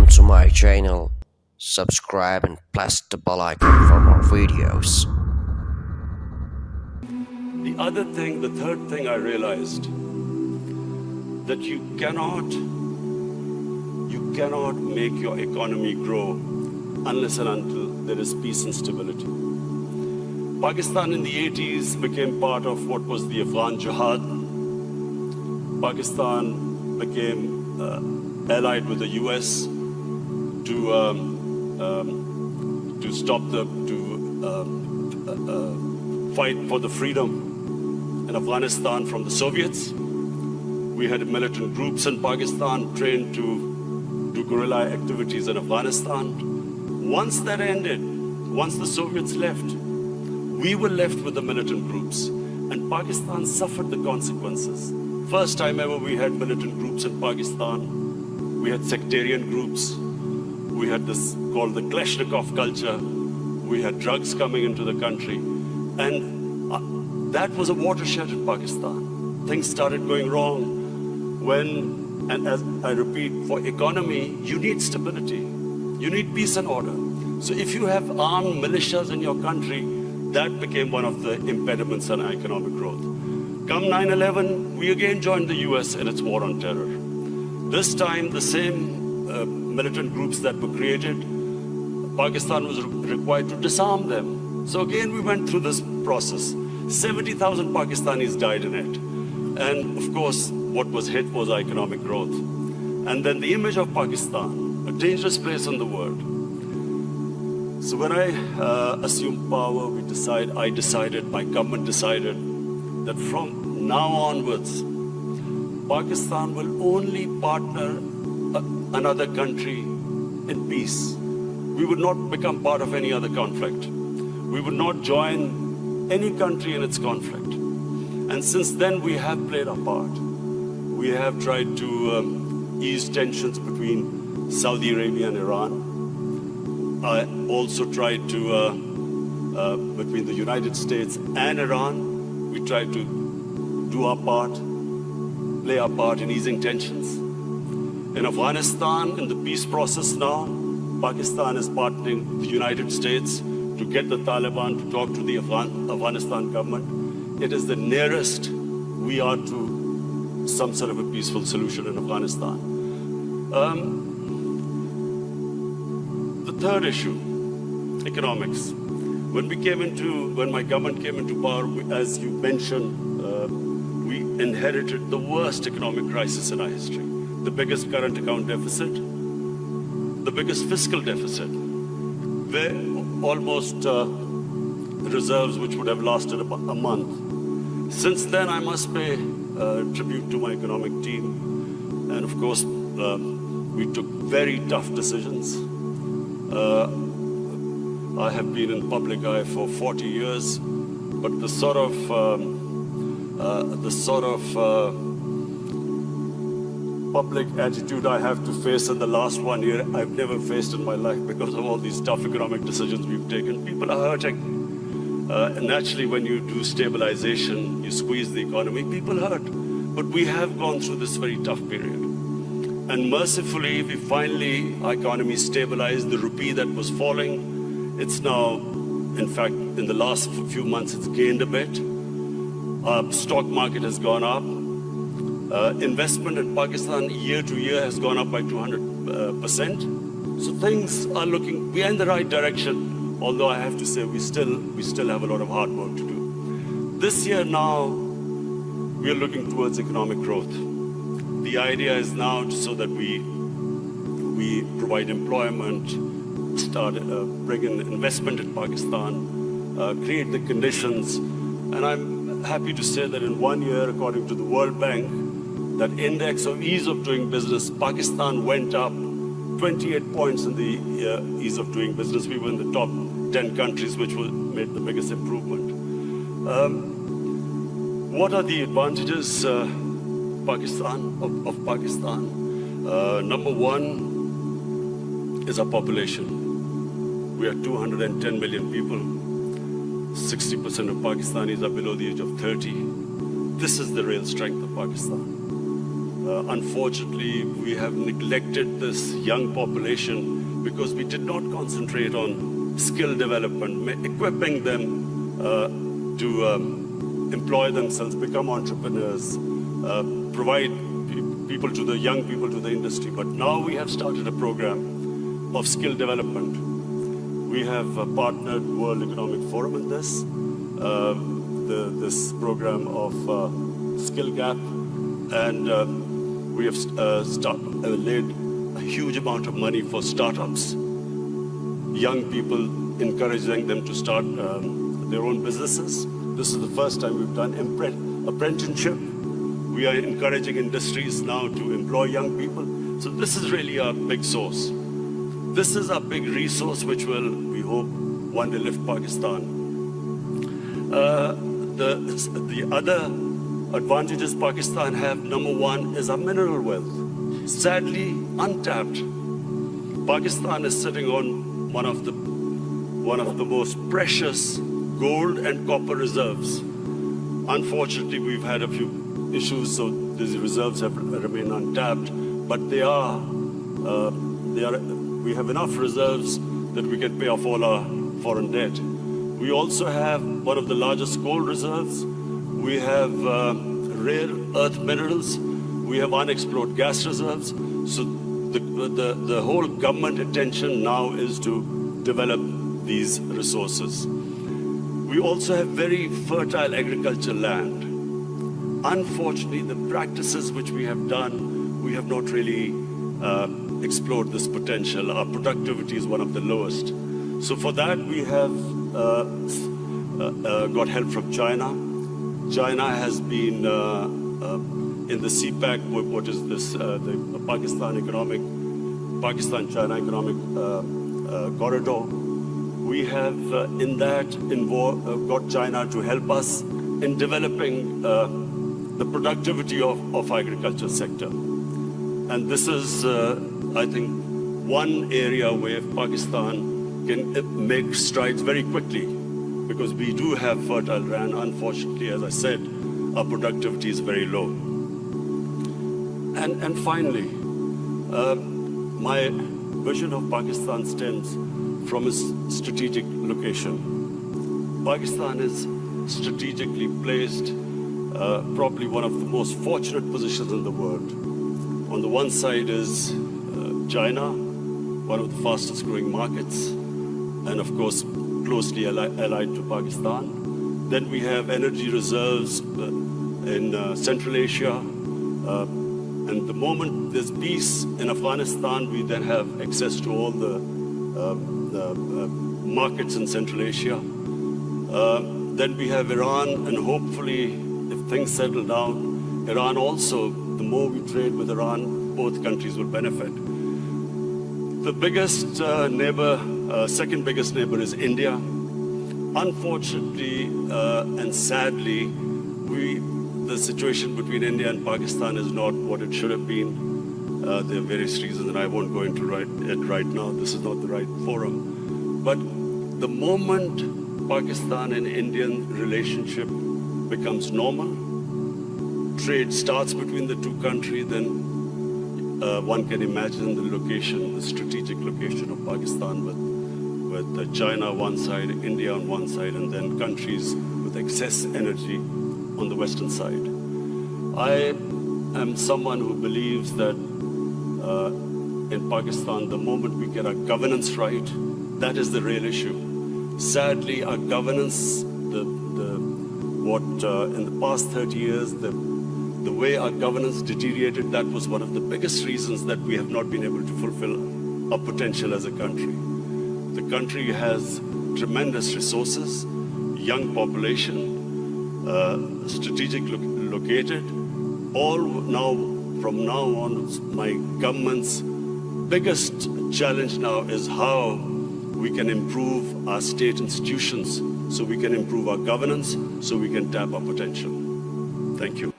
Welcome to my channel. Subscribe and press the bell icon for more videos. The third thing I realized, that you cannot make your economy grow unless and until there is peace and stability. Pakistan in the 80s became part of what was the Afghan Jihad. Pakistan became allied with the US to stop fight for the freedom in Afghanistan from the Soviets. We had militant groups in Pakistan trained to do guerrilla activities in Afghanistan. Once that ended, once the Soviets left, we were left with the militant groups, and Pakistan suffered the consequences. First time ever we had militant groups in Pakistan. We had sectarian groups. We had this called the Kalashnikov culture. We had drugs coming into the country. And that was a watershed in Pakistan. Things started going wrong and as I repeat, for economy, you need stability. You need peace and order. So if you have armed militias in your country, that became one of the impediments in economic growth. Come 9/11, we again joined the US in its war on terror. This time, the same militant groups that were created, Pakistan was required to disarm them. So again, we went through this process. 70,000 Pakistanis died in it. And of course, what was hit was economic growth. And then the image of Pakistan, a dangerous place in the world. So when I assumed power, my government decided that from now onwards, Pakistan will only partner another country in peace. We would not become part of any other conflict. We would not join any country in its conflict. And since then, we have played our part. We have tried to ease tensions between Saudi Arabia and Iran. I also tried to, between the United States and Iran, we tried to do our part, play our part in easing tensions. In Afghanistan, in the peace process now, Pakistan is partnering with the United States to get the Taliban to talk to the Afghanistan government. It is the nearest we are to some sort of a peaceful solution in Afghanistan. The third issue, economics. When my government came into power, as you mentioned, we inherited the worst economic crisis in our history. The biggest current account deficit, the biggest fiscal deficit, where almost reserves which would have lasted about a month. Since then, I must pay tribute to my economic team. And of course, we took very tough decisions. I have been in public eye for 40 years, but the sort of public attitude I have to face in the last 1 year, I've never faced in my life because of all these tough economic decisions we've taken. People are hurting. And naturally, when you do stabilization, you squeeze the economy, people hurt. But we have gone through this very tough period. And mercifully, our economy stabilized. The rupee that was falling, it's now, in fact, in the last few months, it's gained a bit. Our stock market has gone up. Investment in Pakistan year to year has gone up by 200%. So things are we are in the right direction, although I have to say we still have a lot of hard work to do. This year now, we are looking towards economic growth. The idea is now so that we provide employment, bring in investment in Pakistan, create the conditions. And I'm happy to say that in 1 year, according to the World Bank, that index of ease of doing business, Pakistan went up 28 points in the ease of doing business. We were in the top 10 countries which made the biggest improvement. What are the advantages of Pakistan? Number one is our population. We are 210 million people. 60% of Pakistanis are below the age of 30. This is the real strength of Pakistan. Unfortunately, we have neglected this young population because we did not concentrate on skill development, equipping them to employ themselves, become entrepreneurs, provide people to the young people to the industry. But now we have started a program of skill development. We have partnered World Economic Forum in this, this program of Skill Gap, and we have laid a huge amount of money for startups, young people, encouraging them to start their own businesses. This is the first time we've done apprenticeship. We are encouraging industries now to employ young people. So this is really our big source. This is our big resource which will, we hope, one day lift Pakistan. The other advantages Pakistan have, number one, is our mineral wealth. Sadly, untapped. Pakistan is sitting on one of the most precious gold and copper reserves. Unfortunately, we've had a few issues, so these reserves have remained untapped. But we have enough reserves that we can pay off all our foreign debt. We also have one of the largest gold reserves. We have rare earth minerals. We have unexplored gas reserves. So the whole government attention now is to develop these resources. We also have very fertile agricultural land. Unfortunately, the practices which we have done, we have not really explored this potential. Our productivity is one of the lowest. So for that, we have got help from China. China has been in the CPEC, what is this, the Pakistan-China economic corridor. We have in that got China to help us in developing the productivity of agriculture sector. And this is, I think, one area where Pakistan can make strides very quickly, because we do have fertile land. Unfortunately, as I said, our productivity is very low. And finally, my vision of Pakistan stems from its strategic location. Pakistan is strategically placed, probably one of the most fortunate positions in the world. On the one side is China, one of the fastest growing markets, and of course, closely allied to Pakistan. Then we have energy reserves in Central Asia. And the moment there's peace in Afghanistan, we then have access to all the markets in Central Asia. Then we have Iran, and hopefully, if things settle down, Iran also, the more we trade with Iran, both countries will benefit. The biggest neighbor, second biggest neighbor is India. Unfortunately and sadly, the situation between India and Pakistan is not what it should have been. There are various reasons, and I won't go into it right now. This is not the right forum. But the moment Pakistan and Indian relationship becomes normal, trade starts between the two countries, then one can imagine the location, the strategic location of Pakistan with China on one side, India on one side, and then countries with excess energy on the western side. I am someone who believes that in Pakistan, the moment we get our governance right, that is the real issue. Sadly, our governance, in the past 30 years, the way our governance deteriorated, that was one of the biggest reasons that we have not been able to fulfill our potential as a country. The country has tremendous resources, young population, strategically located. From now on, my government's biggest challenge now is how we can improve our state institutions, so we can improve our governance, so we can tap our potential. Thank you.